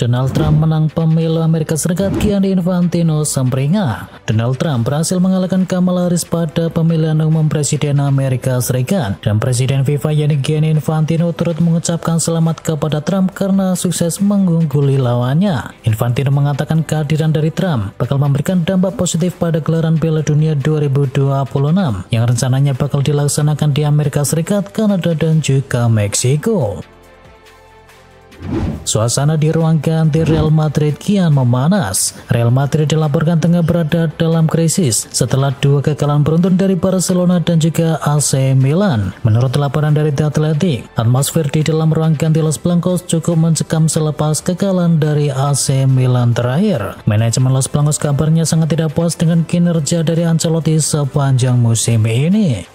Donald Trump menang pemilu Amerika Serikat, Gianni Infantino sempringah. Donald Trump berhasil mengalahkan Kamala Harris pada pemilihan umum Presiden Amerika Serikat, dan Presiden FIFA Gianni Infantino turut mengucapkan selamat kepada Trump karena sukses mengungguli lawannya. Infantino mengatakan kehadiran dari Trump bakal memberikan dampak positif pada gelaran Piala Dunia 2026 yang rencananya bakal dilaksanakan di Amerika Serikat, Kanada, dan juga Meksiko. Suasana di ruang ganti Real Madrid kian memanas. Real Madrid dilaporkan tengah berada dalam krisis setelah 2 kekalahan beruntun dari Barcelona dan juga AC Milan. Menurut laporan dari The Athletic, atmosfer di dalam ruang ganti Los Blancos cukup mencekam selepas kekalahan dari AC Milan terakhir. Manajemen Los Blancos kabarnya sangat tidak puas dengan kinerja dari Ancelotti sepanjang musim ini.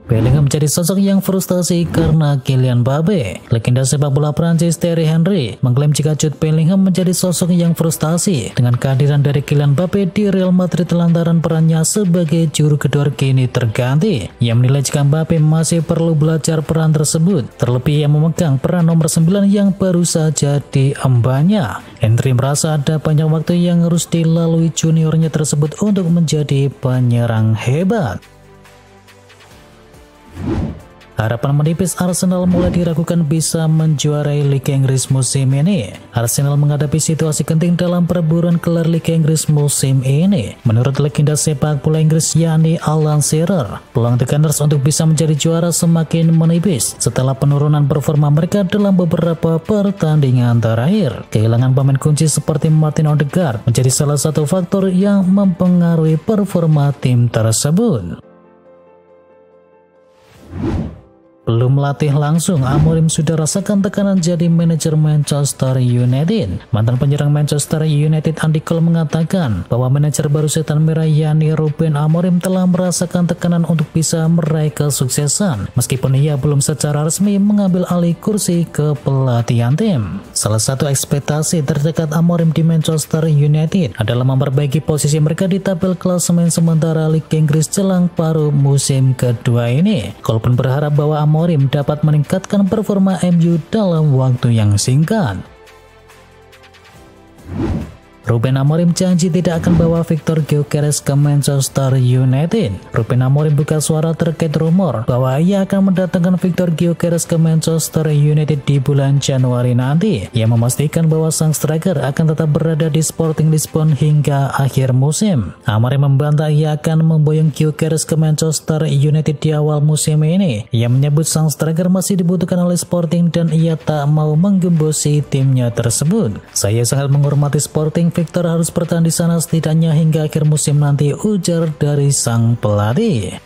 Bellingham menjadi sosok yang frustasi karena Kylian Mbappe. Legenda sepak bola Prancis Thierry Henry mengklaim jika Jude Bellingham menjadi sosok yang frustasi dengan kehadiran dari Kylian Mbappe di Real Madrid lantaran perannya sebagai juru kedua kini terganti. Ia menilai jika Mbappe masih perlu belajar peran tersebut, terlebih yang memegang peran nomor 9 yang baru saja diembannya. Henry merasa ada banyak waktu yang harus dilalui juniornya tersebut untuk menjadi penyerang hebat. Harapan menipis Arsenal mulai diragukan bisa menjuarai Liga Inggris musim ini. Arsenal menghadapi situasi genting dalam perburuan gelar Liga Inggris musim ini. Menurut legenda sepak bola Inggris yakni Alan Shearer, peluang The Gunners untuk bisa menjadi juara semakin menipis setelah penurunan performa mereka dalam beberapa pertandingan terakhir. Kehilangan pemain kunci seperti Martin Odegaard menjadi salah satu faktor yang mempengaruhi performa tim tersebut. Belum melatih langsung, Amorim sudah rasakan tekanan jadi manajer Manchester United. Mantan penyerang Manchester United Andy Cole mengatakan bahwa manajer baru setan merah yakni Ruben Amorim telah merasakan tekanan untuk bisa meraih kesuksesan, meskipun ia belum secara resmi mengambil alih kursi kepelatihan tim. Salah satu ekspektasi terdekat Amorim di Manchester United adalah memperbaiki posisi mereka di tabel klasemen sementara Liga Inggris jelang paruh musim kedua ini. Cole pun berharap bahwa Amorim dapat meningkatkan performa MU dalam waktu yang singkat. Ruben Amorim janji tidak akan bawa Victor Gyökeres ke Manchester United. Ruben Amorim buka suara terkait rumor bahwa ia akan mendatangkan Victor Gyökeres ke Manchester United di bulan Januari nanti. Ia memastikan bahwa sang striker akan tetap berada di Sporting Lisbon hingga akhir musim. Amorim membantah ia akan memboyong Gyökeres ke Manchester United di awal musim ini. Ia menyebut sang striker masih dibutuhkan oleh Sporting dan ia tak mau menggembosi timnya tersebut. Saya sangat menghormati Sporting, Victor harus bertahan di sana setidaknya hingga akhir musim nanti, ujar dari sang pelatih.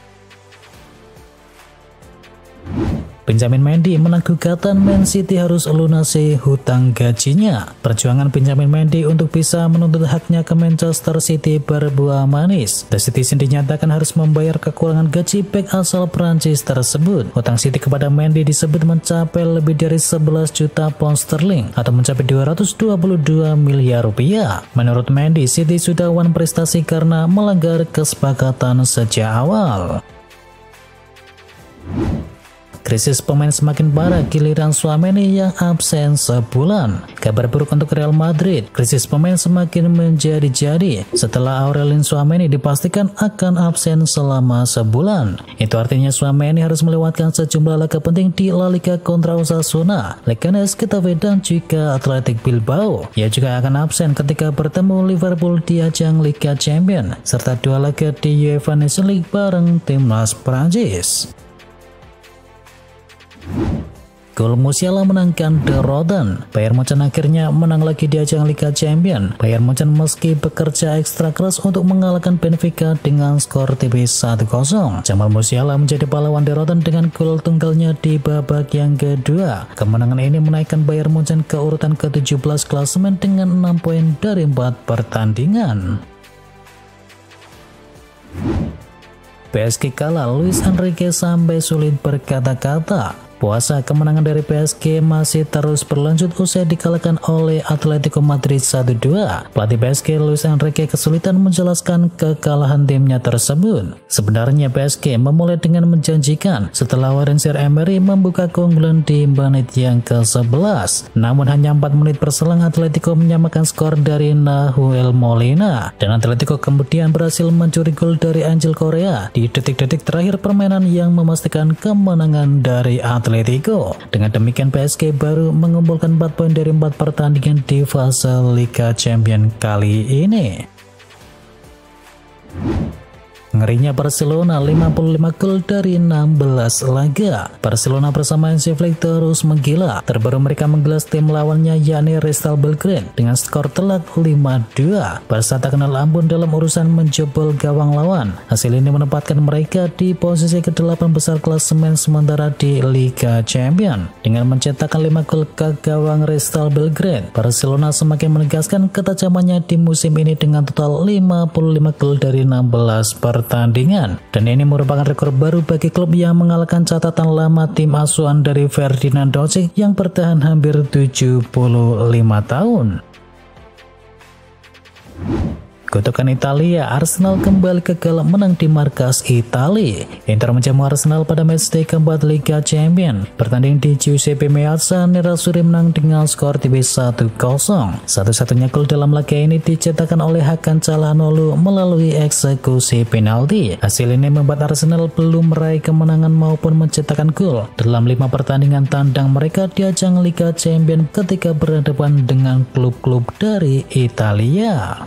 Benjamin Mendy menang gugatan, Man City harus lunasi hutang gajinya. Perjuangan Benjamin Mendy untuk bisa menuntut haknya ke Manchester City berbuah manis. The Citizen dinyatakan harus membayar kekurangan gaji bek asal Prancis tersebut. Hutang City kepada Mendy disebut mencapai lebih dari 11 juta pound sterling atau mencapai 222 miliar rupiah. Menurut Mendy, City sudah wan prestasi karena melanggar kesepakatan sejak awal. Krisis pemain semakin parah giliran Tchouaméni yang absen sebulan. Kabar buruk untuk Real Madrid, krisis pemain semakin menjadi-jadi setelah Aurelien Tchouaméni dipastikan akan absen selama sebulan. Itu artinya Tchouaméni harus melewatkan sejumlah laga penting di La Liga kontra Osasuna, Leganes, Getafe, dan juga Athletic Bilbao. Ia juga akan absen ketika bertemu Liverpool di ajang Liga Champions, serta 2 laga di UEFA Nations League bareng timnas Prancis. Gol Musiala menangkan The Rotten. Bayern Munchen akhirnya menang lagi di ajang Liga Champions. Bayern Munchen meski bekerja ekstra keras untuk mengalahkan Benfica dengan skor tipis 1-0. Jamal Musiala menjadi pahlawan The Rotten dengan gol tunggalnya di babak yang kedua. Kemenangan ini menaikkan Bayern Munchen ke urutan ke-17 klasemen dengan 6 poin dari 4 pertandingan. PSG kalah, Luis Enrique sampai sulit berkata-kata. Puasa kemenangan dari PSG masih terus berlanjut usai dikalahkan oleh Atletico Madrid 1-2. Pelatih PSG Luis Enrique kesulitan menjelaskan kekalahan timnya tersebut. Sebenarnya PSG memulai dengan menjanjikan setelah Warren Zaïre-Emery membuka keunggulan di menit yang ke-11. Namun hanya 4 menit berselang Atletico menyamakan skor dari Nahuel Molina dan Atletico kemudian berhasil mencuri gol dari Angel Correa di detik-detik terakhir permainan yang memastikan kemenangan dari Atletico. Dengan demikian PSG baru mengumpulkan 4 poin dari 4 pertandingan di fase Liga Champions kali ini. Ngerinya Barcelona 55 gol dari 16 laga. Barcelona bersama Hansi Flick terus menggila. Terbaru mereka menggelas tim lawannya yakni Real Belgrade dengan skor telak 5-2. Barca tak kenal ampun dalam urusan menjebol gawang lawan. Hasil ini menempatkan mereka di posisi ke-8 besar klasemen sementara di Liga Champions. Dengan mencetakkan 5 gol ke gawang Real Belgrade, Barcelona semakin menegaskan ketajamannya di musim ini dengan total 55 gol dari 16 pertandingan, dan ini merupakan rekor baru bagi klub yang mengalahkan catatan lama tim asuhan dari Ferdinand Docic yang bertahan hampir 75 tahun. Kutukan Italia, Arsenal kembali gagal menang di markas Italia. Inter menjamu Arsenal pada matchday keempat Liga Champions. Bertanding di Giuseppe Meazza, Nerazzurri menang dengan skor tipis 1-0. Satu-satunya gol dalam laga ini dicetakkan oleh Hakan Calhanoglu melalui eksekusi penalti. Hasil ini membuat Arsenal belum meraih kemenangan maupun mencetakkan gol dalam 5 pertandingan tandang mereka di ajang Liga Champions ketika berhadapan dengan klub-klub dari Italia.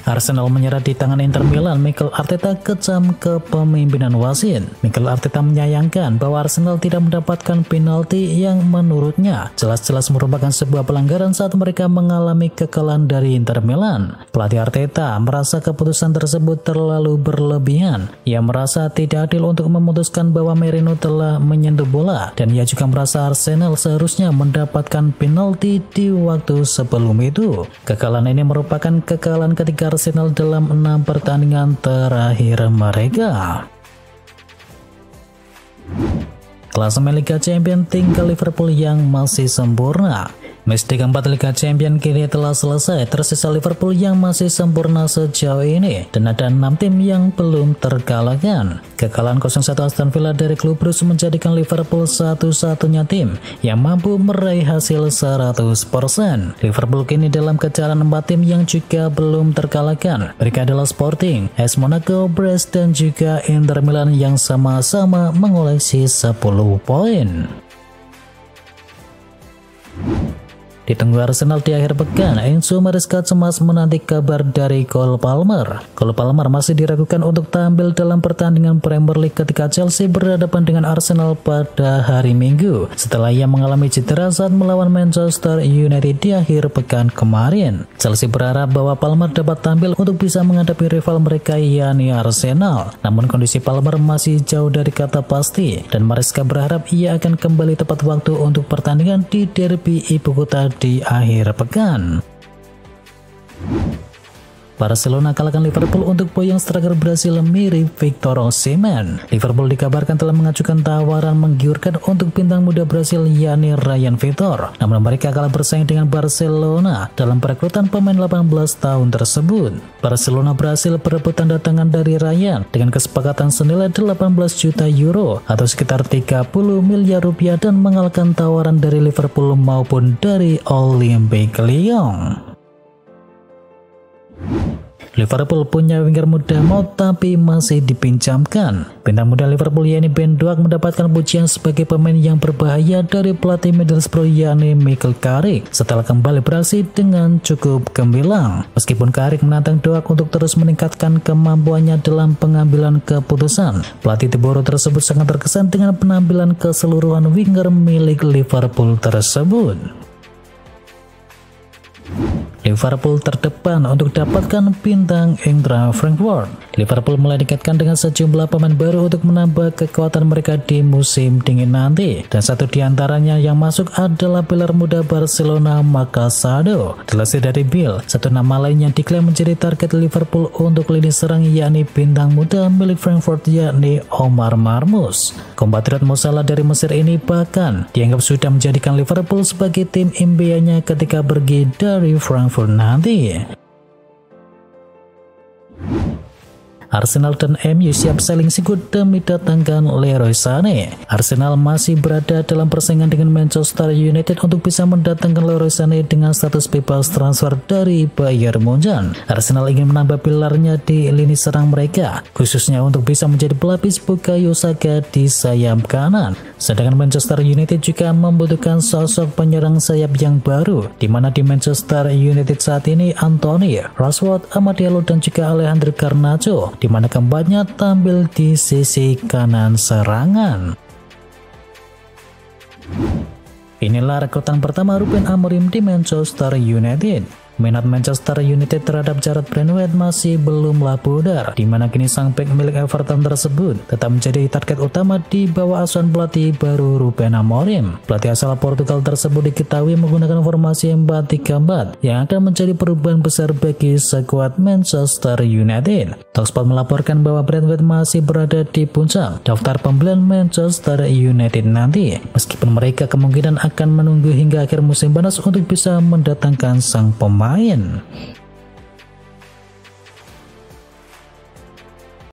Arsenal menyerah di tangan Inter Milan. Mikel Arteta kecam kepemimpinan wasit. Mikel Arteta menyayangkan bahwa Arsenal tidak mendapatkan penalti yang menurutnya jelas-jelas merupakan sebuah pelanggaran saat mereka mengalami kekalahan dari Inter Milan. Pelatih Arteta merasa keputusan tersebut terlalu berlebihan. Ia merasa tidak adil untuk memutuskan bahwa Merino telah menyentuh bola, dan ia juga merasa Arsenal seharusnya mendapatkan penalti di waktu sebelum itu. Kekalahan ini merupakan kekalahan ketiga Arsenal dalam 6 pertandingan terakhir mereka. Klasemen Liga Champions tinggal Liverpool yang masih sempurna. Matchday keempat Liga Champions kini telah selesai, tersisa Liverpool yang masih sempurna sejauh ini, dan ada 6 tim yang belum terkalahkan. Kekalahan 0-1 Aston Villa dari klub Bruges menjadikan Liverpool satu-satunya tim yang mampu meraih hasil 100%. Liverpool kini dalam kejaran 4 tim yang juga belum terkalahkan. Mereka adalah Sporting, AS Monaco, Brest, dan juga Inter Milan yang sama-sama mengoleksi 10 poin. Ditunggu Arsenal di akhir pekan, Enzo Maresca cemas menanti kabar dari Cole Palmer. Cole Palmer masih diragukan untuk tampil dalam pertandingan Premier League ketika Chelsea berhadapan dengan Arsenal pada hari Minggu, setelah ia mengalami cedera saat melawan Manchester United di akhir pekan kemarin. Chelsea berharap bahwa Palmer dapat tampil untuk bisa menghadapi rival mereka yakni Arsenal. Namun kondisi Palmer masih jauh dari kata pasti, dan Maresca berharap ia akan kembali tepat waktu untuk pertandingan di derby ibu kota di akhir pekan. Barcelona kalahkan Liverpool untuk boyong striker Brasil mirip Victor Osimhen. Liverpool dikabarkan telah mengajukan tawaran menggiurkan untuk bintang muda Brasil yakni Ryan Vitor. Namun mereka kalah bersaing dengan Barcelona dalam perekrutan pemain 18 tahun tersebut. Barcelona berhasil berebut tanda tangan dari Ryan dengan kesepakatan senilai 18 juta euro atau sekitar 30 miliar rupiah dan mengalahkan tawaran dari Liverpool maupun dari Olympique Lyon. Liverpool punya winger muda mau tapi masih dipinjamkan. Bintang muda Liverpool yakni Ben Doak mendapatkan pujian sebagai pemain yang berbahaya dari pelatih Middlesbrough yakni Michael Carrick setelah kembali beraksi dengan cukup gemilang. Meskipun Carrick menantang Doak untuk terus meningkatkan kemampuannya dalam pengambilan keputusan, pelatih Tiboro tersebut sangat terkesan dengan penampilan keseluruhan winger milik Liverpool tersebut. Liverpool terdepan untuk dapatkan bintang Eintracht Frankfurt. Liverpool mulai dikaitkan dengan sejumlah pemain baru untuk menambah kekuatan mereka di musim dingin nanti, dan satu di antaranya yang masuk adalah pilar muda Barcelona Makasado. Dilansir dari Bill, satu nama lain yang diklaim menjadi target Liverpool untuk lini serang yakni bintang muda milik Frankfurt yakni Omar Marmoush. Kompatriot Mo Salah dari Mesir ini bahkan dianggap sudah menjadikan Liverpool sebagai tim impiannya ketika pergi dari Frankfurt nanti. Arsenal dan MU siap saling sikut demi datangkan Leroy Sané. Arsenal masih berada dalam persaingan dengan Manchester United untuk bisa mendatangkan Leroy Sané dengan status bebas transfer dari Bayern Munchen. Arsenal ingin menambah pilarnya di lini serang mereka, khususnya untuk bisa menjadi pelapis Bukayo Saka di sayap kanan. Sedangkan Manchester United juga membutuhkan sosok penyerang sayap yang baru, di mana di Manchester United saat ini Anthony, Rashford, Amad Diallo dan juga Alejandro Garnacho, di mana keempatnya tampil di sisi kanan serangan. Inilah rekrutan pertama Ruben Amorim di Manchester United. Minat Manchester United terhadap Jarrad Brandtwaite masih belumlah pudar, di mana kini sang bek milik Everton tersebut tetap menjadi target utama di bawah asuhan pelatih baru Ruben Amorim. Pelatih asal Portugal tersebut diketahui menggunakan formasi 4-3-4 yang akan menjadi perubahan besar bagi skuad Manchester United. Talksport melaporkan bahwa Brandtwaite masih berada di puncak daftar pembelian Manchester United nanti, meskipun mereka kemungkinan akan menunggu hingga akhir musim panas untuk bisa mendatangkan sang pemain.